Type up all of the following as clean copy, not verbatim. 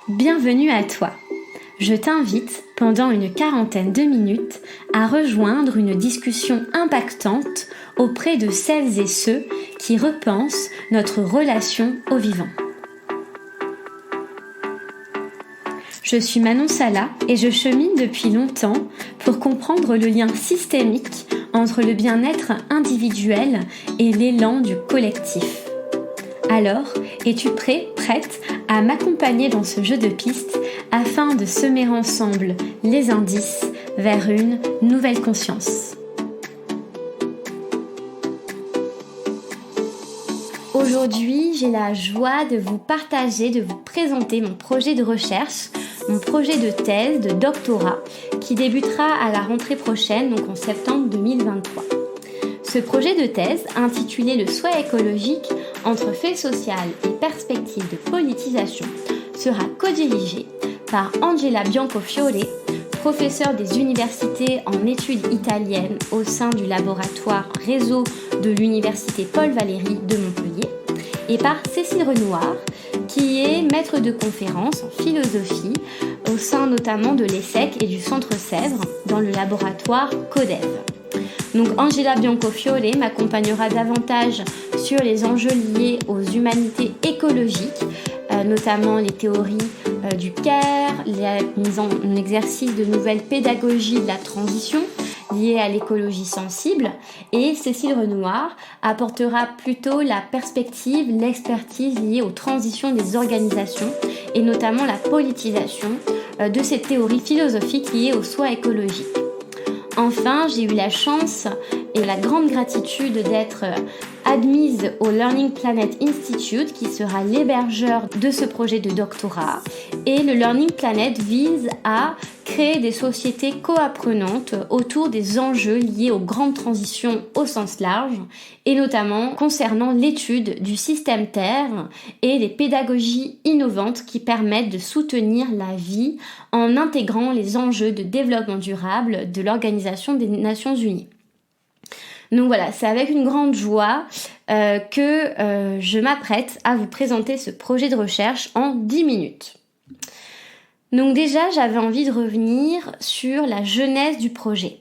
Bienvenue à toi. Je t'invite, pendant une quarantaine de minutes, à rejoindre une discussion impactante auprès de celles et ceux qui repensent notre relation au vivant. Je suis Manon Sala et je chemine depuis longtemps pour comprendre le lien systémique entre le bien-être individuel et l'élan du collectif. Alors, es-tu prête à m'accompagner dans ce jeu de pistes afin de semer ensemble les indices vers une nouvelle conscience? Aujourd'hui, j'ai la joie de vous partager, de vous présenter mon projet de recherche, mon projet de thèse, de doctorat, qui débutera à la rentrée prochaine, donc en septembre 2023. Ce projet de thèse, intitulé « Le soi écologique entre fait social et perspective de politisation », sera co-dirigé par Angela Biancofiore, professeure des universités en études italiennes au sein du laboratoire réseau de l'université Paul Valéry de Montpellier, et par Cécile Renoir, qui est maître de conférences en philosophie au sein notamment de l'ESSEC et du Centre Sèvres dans le laboratoire CODEV. Donc Angela Biancofiore m'accompagnera davantage sur les enjeux liés aux humanités écologiques, notamment les théories du CARE, la mise en exercice de nouvelles pédagogies de la transition liées à l'écologie sensible, et Cécile Renoir apportera plutôt la perspective, l'expertise liée aux transitions des organisations et notamment la politisation de ces théories philosophiques liées au soi écologique. Enfin, j'ai eu la chance et la grande gratitude d'être admise au Learning Planet Institute, qui sera l'hébergeur de ce projet de doctorat. Et le Learning Planet vise à créer des sociétés co-apprenantes autour des enjeux liés aux grandes transitions au sens large, et notamment concernant l'étude du système Terre et des pédagogies innovantes qui permettent de soutenir la vie en intégrant les enjeux de développement durable de l'Organisation des Nations Unies. Donc voilà, c'est avec une grande joie que je m'apprête à vous présenter ce projet de recherche en 10 minutes. Donc déjà, j'avais envie de revenir sur la genèse du projet.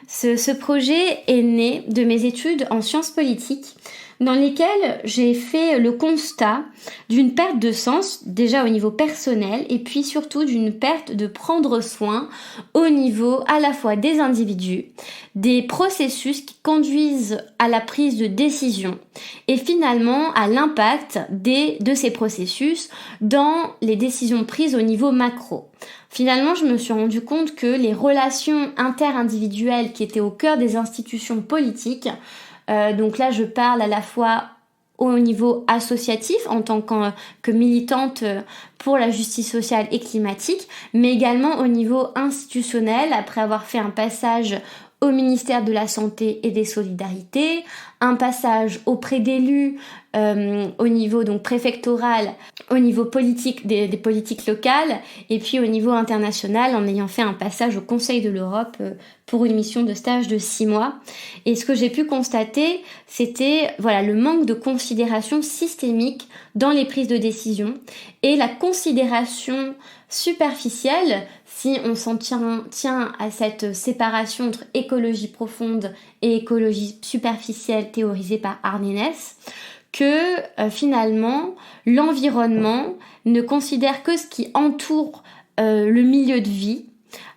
Ce projet est né de mes études en sciences politiques, dans lesquelles j'ai fait le constat d'une perte de sens, déjà au niveau personnel, et puis surtout d'une perte de prendre soin au niveau à la fois des individus, des processus qui conduisent à la prise de décision, et finalement à l'impact de ces processus dans les décisions prises au niveau macro. Finalement, je me suis rendu compte que les relations interindividuelles qui étaient au cœur des institutions politiques, donc là je parle à la fois au niveau associatif en tant que militante pour la justice sociale et climatique, mais également au niveau institutionnel, après avoir fait un passage au ministère de la Santé et des Solidarités, un passage auprès d'élus au niveau donc préfectoral, au niveau politique des politiques locales, et puis au niveau international en ayant fait un passage au Conseil de l'Europe pour une mission de stage de 6 mois. Et ce que j'ai pu constater, c'était le manque de considération systémique dans les prises de décision et la considération superficielle, si on s'en tient à cette séparation entre écologie profonde et écologie superficielle théorisée par Arnénès, que finalement l'environnement ne considère que ce qui entoure le milieu de vie,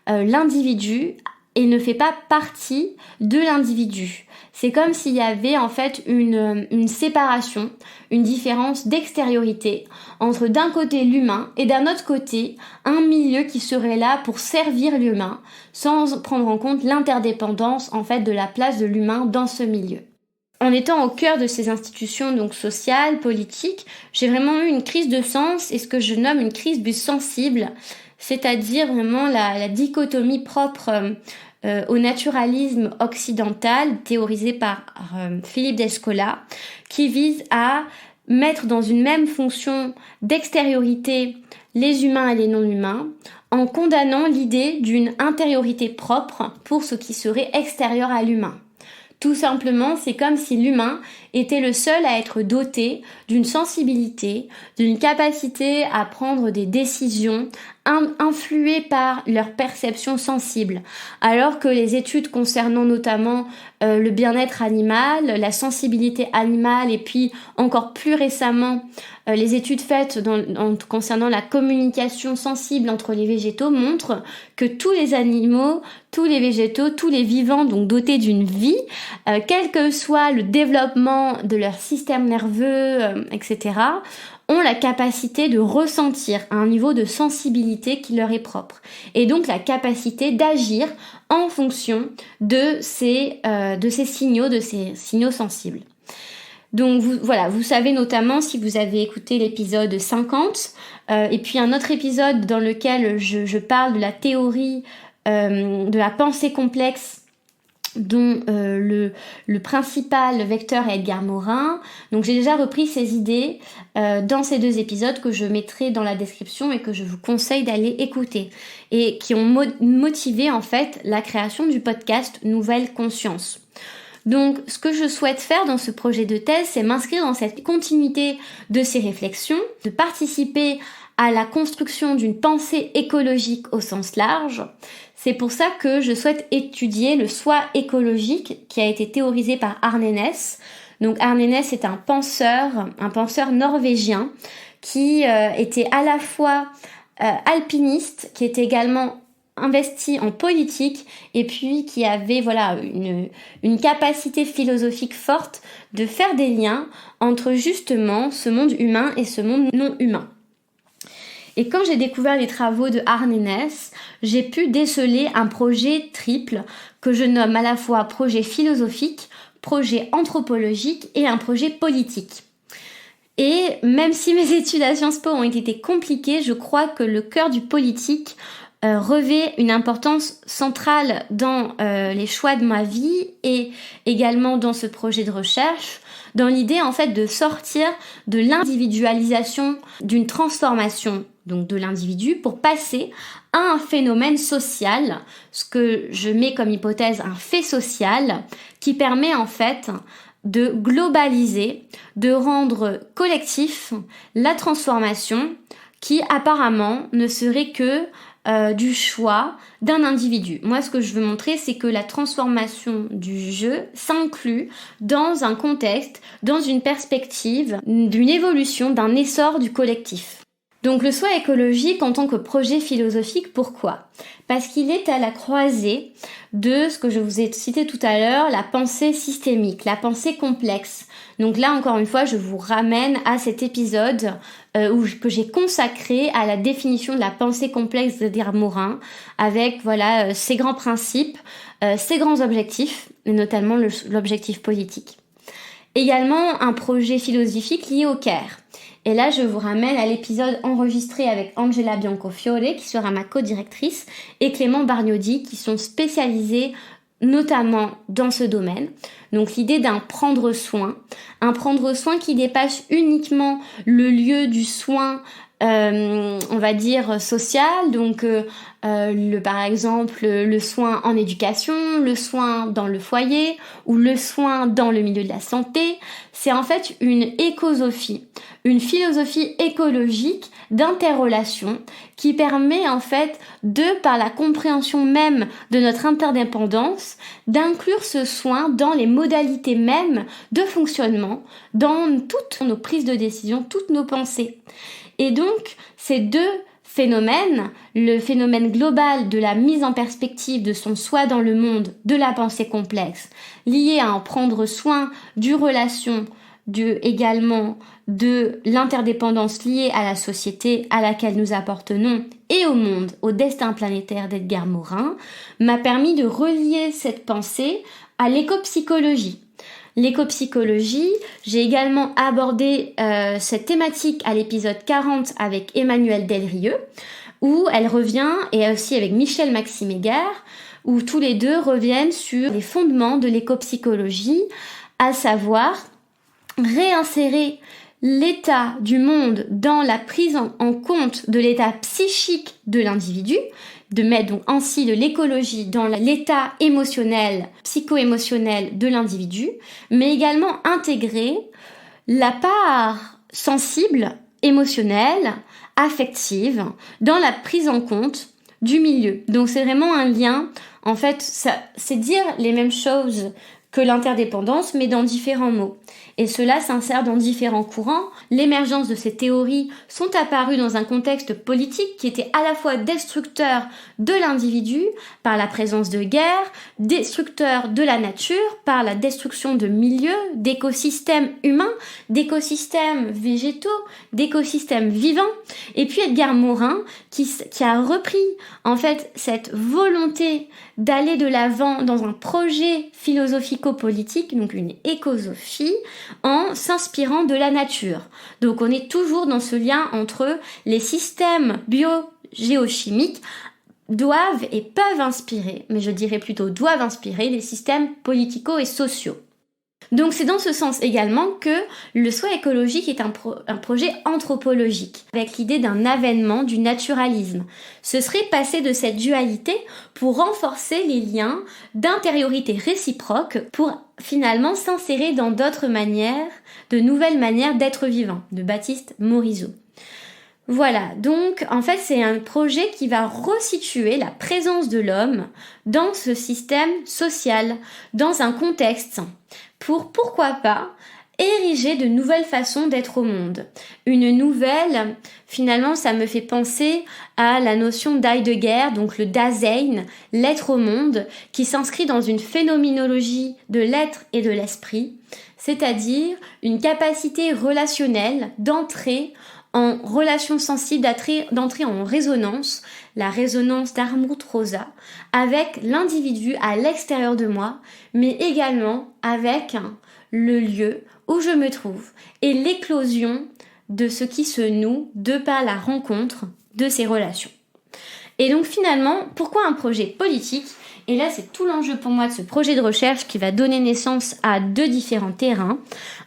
l'individu, et ne fait pas partie de l'individu. C'est comme s'il y avait en fait une séparation, une différence d'extériorité entre d'un côté l'humain et d'un autre côté un milieu qui serait là pour servir l'humain sans prendre en compte l'interdépendance en fait de la place de l'humain dans ce milieu. En étant au cœur de ces institutions donc sociales, politiques, j'ai vraiment eu une crise de sens et ce que je nomme une crise du sensible, c'est-à-dire vraiment la dichotomie propre au naturalisme occidental théorisé par Philippe d'Escola, qui vise à mettre dans une même fonction d'extériorité les humains et les non-humains, en condamnant l'idée d'une intériorité propre pour ce qui serait extérieur à l'humain. Tout simplement, c'est comme si l'humain était le seul à être doté d'une sensibilité, d'une capacité à prendre des décisions influées par leur perception sensible, alors que les études concernant notamment le bien-être animal, la sensibilité animale et puis encore plus récemment les études faites concernant la communication sensible entre les végétaux montrent que tous les animaux, tous les végétaux, tous les vivants donc dotés d'une vie, quel que soit le développement de leur système nerveux, etc., ont la capacité de ressentir un niveau de sensibilité qui leur est propre et donc la capacité d'agir en fonction de ces signaux sensibles. Donc vous savez notamment si vous avez écouté l'épisode 50 et puis un autre épisode dans lequel je parle de la théorie de la pensée complexe dont le principal vecteur est Edgar Morin. Donc j'ai déjà repris ces idées dans ces 2 épisodes que je mettrai dans la description et que je vous conseille d'aller écouter et qui ont motivé en fait la création du podcast Nouvelle Conscience. Donc, ce que je souhaite faire dans ce projet de thèse, c'est m'inscrire dans cette continuité de ces réflexions, de participer à la construction d'une pensée écologique au sens large. C'est pour ça que je souhaite étudier le soi écologique qui a été théorisé par Arne Næss. Donc, Arne Næss est un penseur norvégien qui était à la fois alpiniste, qui était également investi en politique et puis qui avait une capacité philosophique forte de faire des liens entre justement ce monde humain et ce monde non humain. Et quand j'ai découvert les travaux de Arne Næss, j'ai pu déceler un projet triple que je nomme à la fois projet philosophique, projet anthropologique et un projet politique. Et même si mes études à Sciences Po ont été compliquées, je crois que le cœur du politique revêt une importance centrale dans les choix de ma vie et également dans ce projet de recherche, dans l'idée en fait de sortir de l'individualisation, d'une transformation donc de l'individu pour passer à un phénomène social, ce que je mets comme hypothèse un fait social qui permet en fait de globaliser, de rendre collectif la transformation qui apparemment ne serait que du choix d'un individu. Moi, ce que je veux montrer, c'est que la transformation du jeu s'inclut dans un contexte, dans une perspective d'une évolution, d'un essor du collectif. Donc le soi écologique en tant que projet philosophique, pourquoi ? Parce qu'il est à la croisée de ce que je vous ai cité tout à l'heure, la pensée systémique, la pensée complexe. Donc là, encore une fois, je vous ramène à cet épisode que j'ai consacré à la définition de la pensée complexe d'Edgar Morin, avec ses grands principes, ses grands objectifs, et notamment l'objectif politique. Également, un projet philosophique lié au Caire. Et là, je vous ramène à l'épisode enregistré avec Angela Biancofiore, qui sera ma co-directrice, et Clément Bargnodi, qui sont spécialisés notamment dans ce domaine. Donc l'idée d'un prendre soin qui dépasse uniquement le lieu du soin, on va dire social, donc par exemple le soin en éducation, le soin dans le foyer ou le soin dans le milieu de la santé. C'est en fait une écosophie, une philosophie écologique d'interrelation qui permet en fait, par la compréhension même de notre interdépendance, d'inclure ce soin dans les modalités mêmes de fonctionnement, dans toutes nos prises de décision, toutes nos pensées. Et donc, ces 2 phénomènes, le phénomène global de la mise en perspective de son soi dans le monde, de la pensée complexe, lié à en prendre soin du relation, également de l'interdépendance liée à la société à laquelle nous appartenons et au monde, au destin planétaire d'Edgar Morin, m'a permis de relier cette pensée à l'écopsychologie. L'écopsychologie, j'ai également abordé cette thématique à l'épisode 40 avec Emmanuelle Delrieux, où elle revient, et aussi avec Michel Maxime Aiguerre, où tous les deux reviennent sur les fondements de l'écopsychologie, à savoir réinsérer l'état du monde dans la prise en compte de l'état psychique de l'individu, de mettre donc ainsi de l'écologie dans l'état émotionnel, psycho-émotionnel de l'individu, mais également intégrer la part sensible, émotionnelle, affective, dans la prise en compte du milieu. Donc c'est vraiment un lien, en fait, c'est dire les mêmes choses que l'interdépendance, mais dans différents mots. Et cela s'insère dans différents courants. L'émergence de ces théories sont apparues dans un contexte politique qui était à la fois destructeur de l'individu par la présence de guerre, destructeur de la nature par la destruction de milieux, d'écosystèmes humains, d'écosystèmes végétaux, d'écosystèmes vivants. Et puis Edgar Morin qui a repris en fait cette volonté d'aller de l'avant dans un projet philosophico-politique, donc une écosophie, en s'inspirant de la nature. Donc on est toujours dans ce lien entre les systèmes biogéochimiques doivent et peuvent inspirer, mais je dirais plutôt doivent inspirer les systèmes politico et sociaux. Donc c'est dans ce sens également que le soi écologique est un projet anthropologique, avec l'idée d'un avènement du naturalisme. Ce serait passer de cette dualité pour renforcer les liens d'intériorité réciproque, pour finalement s'insérer dans d'autres manières, de nouvelles manières d'être vivant, de Baptiste Morisot. Voilà, donc en fait c'est un projet qui va resituer la présence de l'homme dans ce système social, dans un contexte, pour pourquoi pas ériger de nouvelles façons d'être au monde. Une nouvelle, finalement ça me fait penser à la notion d'Heidegger, donc le Dasein, l'être au monde, qui s'inscrit dans une phénoménologie de l'être et de l'esprit, c'est-à-dire une capacité relationnelle d'entrer en relation sensible, d'entrer en résonance, la résonance d'Armut Rosa, avec l'individu à l'extérieur de moi, mais également avec le lieu où je me trouve et l'éclosion de ce qui se noue de par la rencontre de ces relations. Et donc finalement, pourquoi un projet politique ? Et là, c'est tout l'enjeu pour moi de ce projet de recherche qui va donner naissance à 2 différents terrains.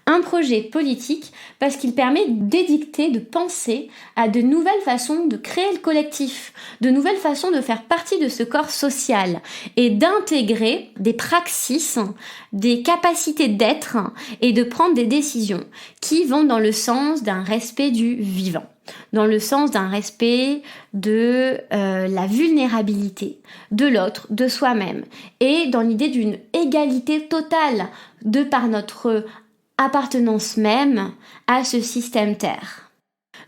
Un projet politique parce qu'il permet d'édicter, de penser à de nouvelles façons de créer le collectif, de nouvelles façons de faire partie de ce corps social et d'intégrer des praxis, des capacités d'être et de prendre des décisions qui vont dans le sens d'un respect du vivant, dans le sens d'un respect de la vulnérabilité de l'autre, de soi-même, et dans l'idée d'une égalité totale de par notre appartenance même à ce système Terre.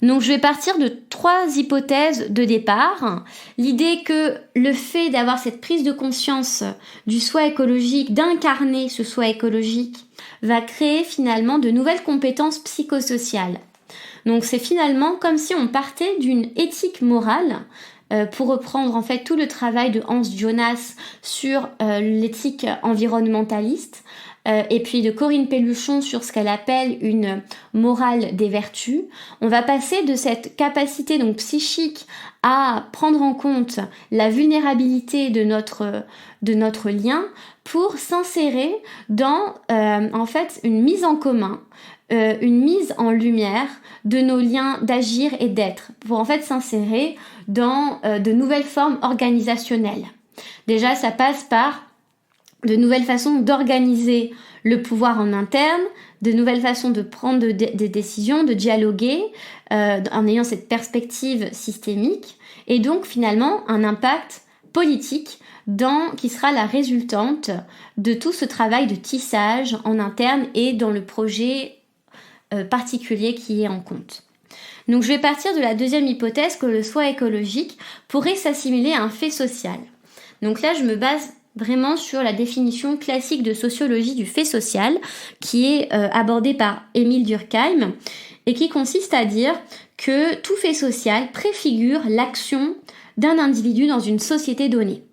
Donc je vais partir de 3 hypothèses de départ. L'idée que le fait d'avoir cette prise de conscience du soi écologique, d'incarner ce soi écologique, va créer finalement de nouvelles compétences psychosociales. Donc c'est finalement comme si on partait d'une éthique morale, pour reprendre en fait tout le travail de Hans Jonas sur l'éthique environnementaliste, et puis de Corinne Pelluchon sur ce qu'elle appelle une morale des vertus. On va passer de cette capacité donc psychique à prendre en compte la vulnérabilité de notre lien pour s'insérer dans en fait une mise en commun, une mise en lumière de nos liens d'agir et d'être, pour en fait s'insérer dans de nouvelles formes organisationnelles. Déjà, ça passe par de nouvelles façons d'organiser le pouvoir en interne, de nouvelles façons de prendre des décisions, de dialoguer en ayant cette perspective systémique, et donc finalement un impact politique qui sera la résultante de tout ce travail de tissage en interne et dans le projet particulier qui est en compte. Donc je vais partir de la deuxième hypothèse que le soi écologique pourrait s'assimiler à un fait social. Donc là je me base vraiment sur la définition classique de sociologie du fait social qui est abordée par Émile Durkheim et qui consiste à dire que tout fait social préfigure l'action d'un individu dans une société donnée.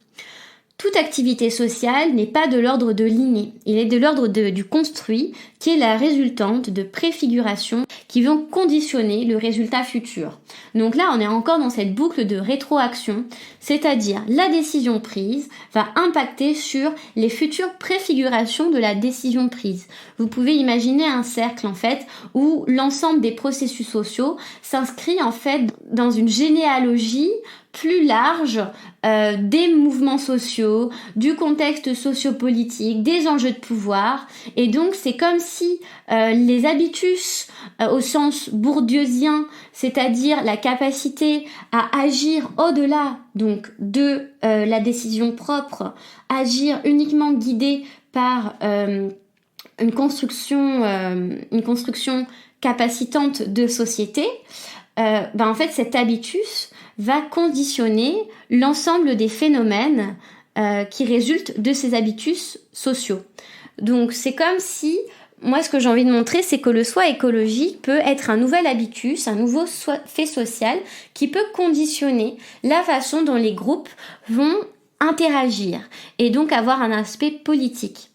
Toute activité sociale n'est pas de l'ordre de l'inné, il est de l'ordre du construit qui est la résultante de préfigurations qui vont conditionner le résultat futur. Donc là, on est encore dans cette boucle de rétroaction, c'est-à-dire la décision prise va impacter sur les futures préfigurations de la décision prise. Vous pouvez imaginer un cercle en fait où l'ensemble des processus sociaux s'inscrit en fait dans une généalogie plus large des mouvements sociaux, du contexte sociopolitique, des enjeux de pouvoir. Et donc c'est comme si les habitus au sens bourdieusien, c'est-à-dire la capacité à agir au-delà donc de la décision propre, agir uniquement guidé par une construction capacitante de société, en fait cet habitus va conditionner l'ensemble des phénomènes qui résultent de ces habitus sociaux. Donc c'est comme si, moi ce que j'ai envie de montrer, c'est que le soi écologique peut être un nouvel habitus, un nouveau fait social qui peut conditionner la façon dont les groupes vont interagir et donc avoir un aspect politique.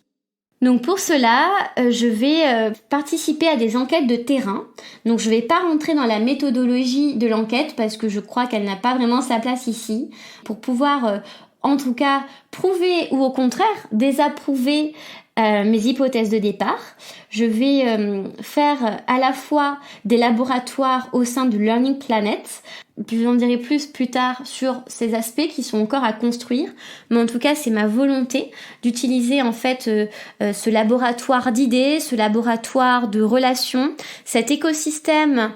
Donc pour cela, je vais participer à des enquêtes de terrain. Donc je ne vais pas rentrer dans la méthodologie de l'enquête parce que je crois qu'elle n'a pas vraiment sa place ici. Pour pouvoir en tout cas prouver ou au contraire désapprouver mes hypothèses de départ. Je vais faire à la fois des laboratoires au sein du Learning Planet. Je vous en dirai plus tard sur ces aspects qui sont encore à construire. Mais en tout cas, c'est ma volonté d'utiliser en fait ce laboratoire d'idées, ce laboratoire de relations, cet écosystème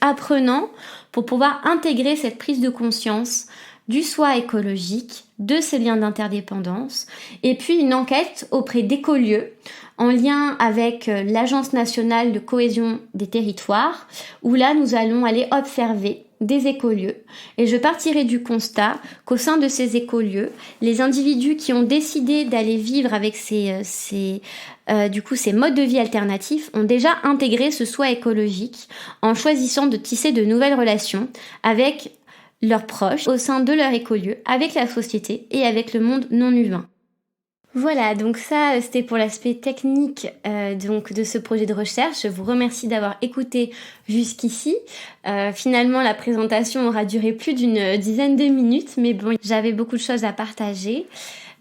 apprenant pour pouvoir intégrer cette prise de conscience du soi écologique, de ces liens d'interdépendance, et puis une enquête auprès d'écolieux en lien avec l'Agence nationale de cohésion des territoires, où là nous allons aller observer des écolieux. Et je partirai du constat qu'au sein de ces écolieux, les individus qui ont décidé d'aller vivre avec ces modes de vie alternatifs ont déjà intégré ce soi écologique en choisissant de tisser de nouvelles relations avec leurs proches, au sein de leur écolieu, avec la société et avec le monde non humain. Voilà, donc ça c'était pour l'aspect technique donc de ce projet de recherche. Je vous remercie d'avoir écouté jusqu'ici. Finalement la présentation aura duré plus d'une dizaine de minutes, mais bon, j'avais beaucoup de choses à partager.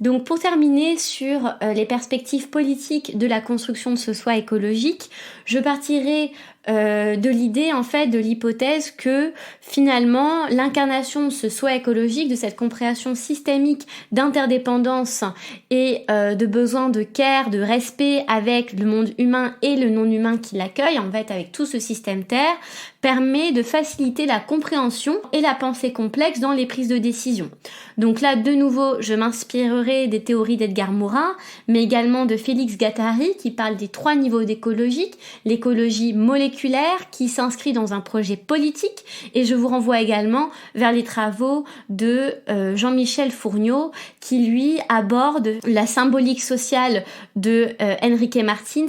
Donc pour terminer sur les perspectives politiques de la construction de ce soi écologique, je partirai de l'idée en fait, de l'hypothèse que finalement l'incarnation de ce soi écologique, de cette compréhension systémique d'interdépendance et de besoin de care, de respect avec le monde humain et le non-humain qui l'accueille, en fait avec tout ce système Terre, permet de faciliter la compréhension et la pensée complexe dans les prises de décision. Donc là, de nouveau, je m'inspirerai des théories d'Edgar Morin, mais également de Félix Guattari qui parle des 3 niveaux d'écologie, l'écologie moléculaire qui s'inscrit dans un projet politique, et je vous renvoie également vers les travaux de Jean-Michel Fourniot qui lui aborde la symbolique sociale de Enrique Martins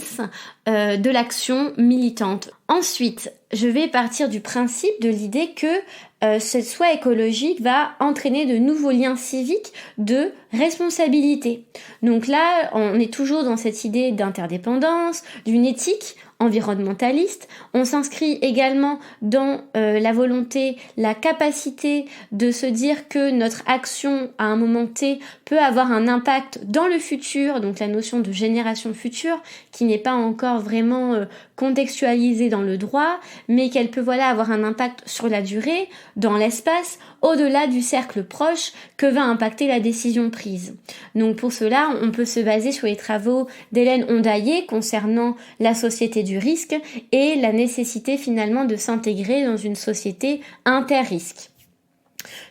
de l'action militante. Ensuite, je vais partir du principe de l'idée que ce soi écologique va entraîner de nouveaux liens civiques de responsabilité. Donc là, on est toujours dans cette idée d'interdépendance, d'une éthique environnementaliste. On s'inscrit également dans la volonté, la capacité de se dire que notre action à un moment T peut avoir un impact dans le futur, donc la notion de génération future qui n'est pas encore vraiment contextualisée dans le droit, mais qu'elle peut avoir un impact sur la durée, dans l'espace, au-delà du cercle proche que va impacter la décision prise. Donc pour cela, on peut se baser sur les travaux d'Hélène Ondaillé concernant la société du risque et la nécessité finalement de s'intégrer dans une société inter-risque.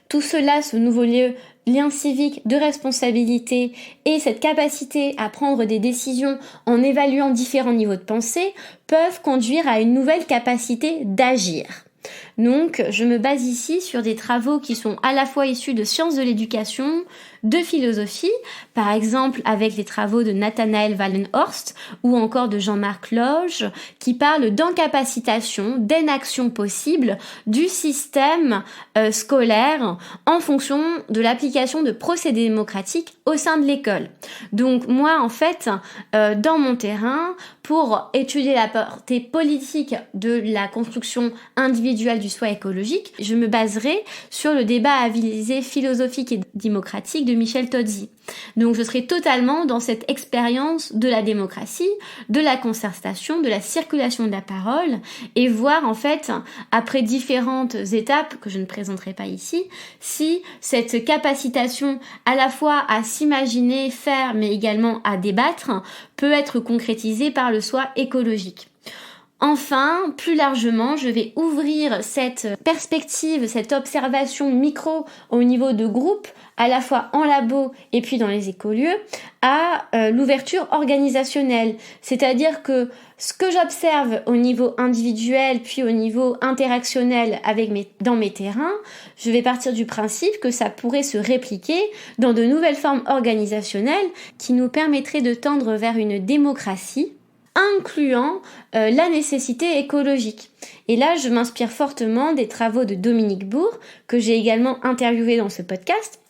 Tout cela, ce nouveau lien civique de responsabilité et cette capacité à prendre des décisions en évaluant différents niveaux de pensée peuvent conduire à une nouvelle capacité d'agir. Donc, je me base ici sur des travaux qui sont à la fois issus de sciences de l'éducation, de philosophie, par exemple avec les travaux de Nathanael Wallenhorst ou encore de Jean-Marc Loge, qui parlent d'incapacitation, d'inaction possible du système scolaire en fonction de l'application de procédés démocratiques au sein de l'école. Donc moi, en fait, dans mon terrain, pour étudier la portée politique de la construction individuelle du soi écologique, je me baserai sur le débat à visée philosophique et démocratique de Michel Tozzi. Donc je serai totalement dans cette expérience de la démocratie, de la concertation, de la circulation de la parole et voir en fait, après différentes étapes que je ne présenterai pas ici, si cette capacitation à la fois à s'imaginer, faire mais également à débattre peut être concrétisée par le soi écologique. Enfin, plus largement, je vais ouvrir cette perspective, cette observation micro au niveau de groupe, à la fois en labo et puis dans les écolieux, à l'ouverture organisationnelle. C'est-à-dire que ce que j'observe au niveau individuel puis au niveau interactionnel dans mes terrains, je vais partir du principe que ça pourrait se répliquer dans de nouvelles formes organisationnelles qui nous permettraient de tendre vers une démocratie incluant la nécessité écologique. Et là, je m'inspire fortement des travaux de Dominique Bourg, que j'ai également interviewé dans ce podcast.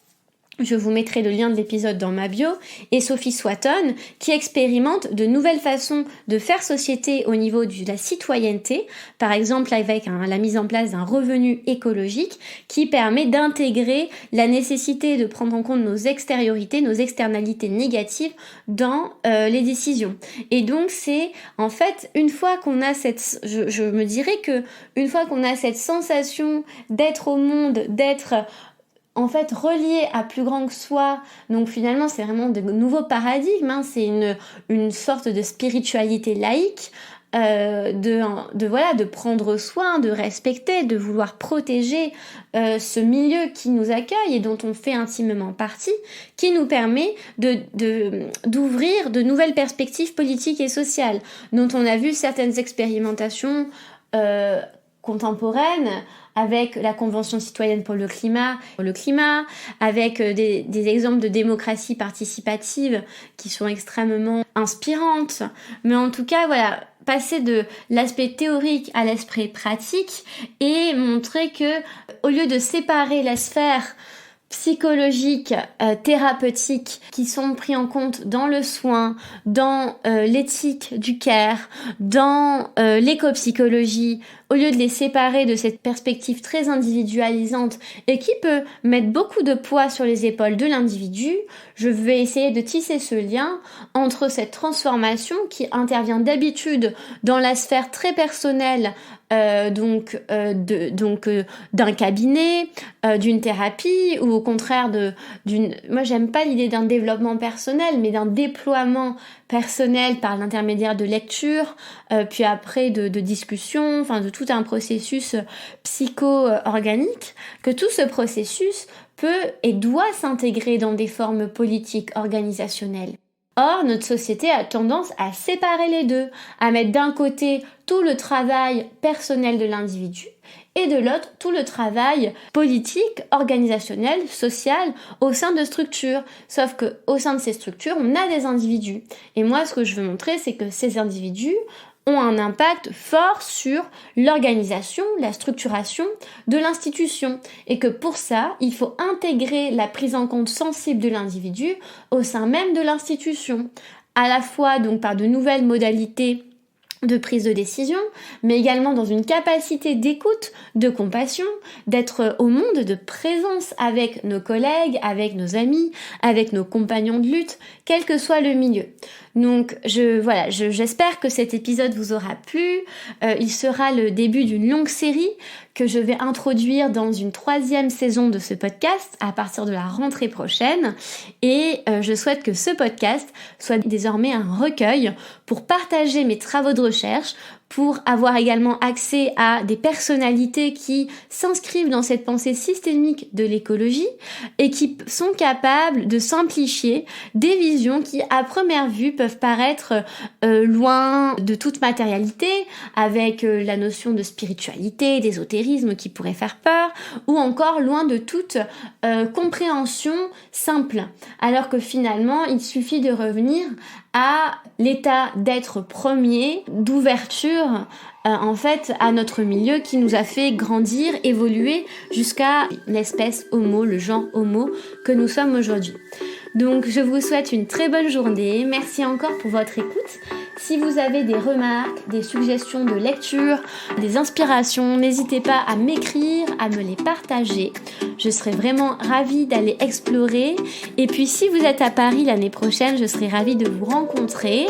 Je vous mettrai le lien de l'épisode dans ma bio, et Sophie Swatton, qui expérimente de nouvelles façons de faire société au niveau de la citoyenneté, par exemple avec la mise en place d'un revenu écologique qui permet d'intégrer la nécessité de prendre en compte nos extériorités, nos externalités négatives dans les décisions. Et donc c'est en fait une fois qu'on a je me dirais que une fois qu'on a cette sensation d'être au monde, d'être en fait relié à plus grand que soi, donc finalement c'est vraiment de nouveaux paradigmes, c'est une sorte de spiritualité laïque, de prendre soin, de respecter, de vouloir protéger ce milieu qui nous accueille et dont on fait intimement partie, qui nous permet d'ouvrir de nouvelles perspectives politiques et sociales, dont on a vu certaines expérimentations contemporaines, avec la Convention citoyenne pour le climat, avec des exemples de démocratie participative qui sont extrêmement inspirantes. Mais en tout cas, voilà, passer de l'aspect théorique à l'aspect pratique et montrer que, au lieu de séparer la sphère psychologiques, thérapeutiques qui sont pris en compte dans le soin, dans l'éthique du care, dans l'éco-psychologie, au lieu de les séparer de cette perspective très individualisante et qui peut mettre beaucoup de poids sur les épaules de l'individu, je vais essayer de tisser ce lien entre cette transformation qui intervient d'habitude dans la sphère très personnelle d'un cabinet, d'une thérapie ou au contraire moi j'aime pas l'idée d'un développement personnel mais d'un déploiement personnel par l'intermédiaire de lecture, puis après de discussion, enfin de tout un processus psycho-organique, que tout ce processus peut et doit s'intégrer dans des formes politiques organisationnelles. Or, notre société a tendance à séparer les deux, à mettre d'un côté tout le travail personnel de l'individu et de l'autre tout le travail politique, organisationnel, social au sein de structures. Sauf que au sein de ces structures, on a des individus. Et moi, ce que je veux montrer, c'est que ces individus ont un impact fort sur l'organisation, la structuration de l'institution et que pour ça, il faut intégrer la prise en compte sensible de l'individu au sein même de l'institution, à la fois donc par de nouvelles modalités de prise de décision, mais également dans une capacité d'écoute, de compassion, d'être au monde, de présence avec nos collègues, avec nos amis, avec nos compagnons de lutte, quel que soit le milieu. Donc j'espère que cet épisode vous aura plu. Il sera le début d'une longue série que je vais introduire dans une 3e saison de ce podcast à partir de la rentrée prochaine. Et je souhaite que ce podcast soit désormais un recueil pour partager mes travaux de recherche, pour avoir également accès à des personnalités qui s'inscrivent dans cette pensée systémique de l'écologie et qui sont capables de simplifier des visions qui, à première vue, peuvent paraître loin de toute matérialité, avec la notion de spiritualité, d'ésotérisme qui pourrait faire peur, ou encore loin de toute compréhension simple, alors que finalement, il suffit de revenir à l'état d'être premier, d'ouverture en fait à notre milieu qui nous a fait grandir, évoluer jusqu'à l'espèce Homo, le genre Homo que nous sommes aujourd'hui. Donc je vous souhaite une très bonne journée, merci encore pour votre écoute Si vous avez des remarques, des suggestions de lecture, des inspirations, n'hésitez pas à m'écrire, à me les partager. Je serai vraiment ravie d'aller explorer. Et puis si vous êtes à Paris l'année prochaine, je serai ravie de vous rencontrer.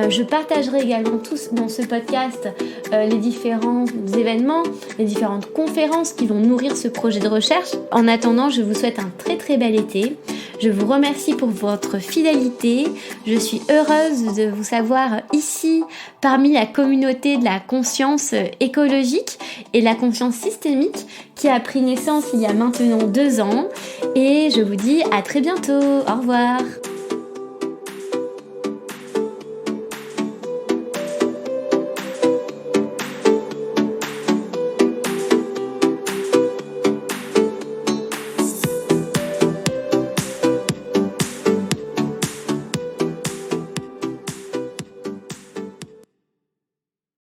Je partagerai également tous dans ce podcast les différents événements, les différentes conférences qui vont nourrir ce projet de recherche. En attendant, je vous souhaite un très très bel été. Je vous remercie pour votre fidélité. Je suis heureuse de vous savoir ici parmi la communauté de la conscience écologique et la conscience systémique qui a pris naissance il y a maintenant 2 ans. Et je vous dis à très bientôt. Au revoir.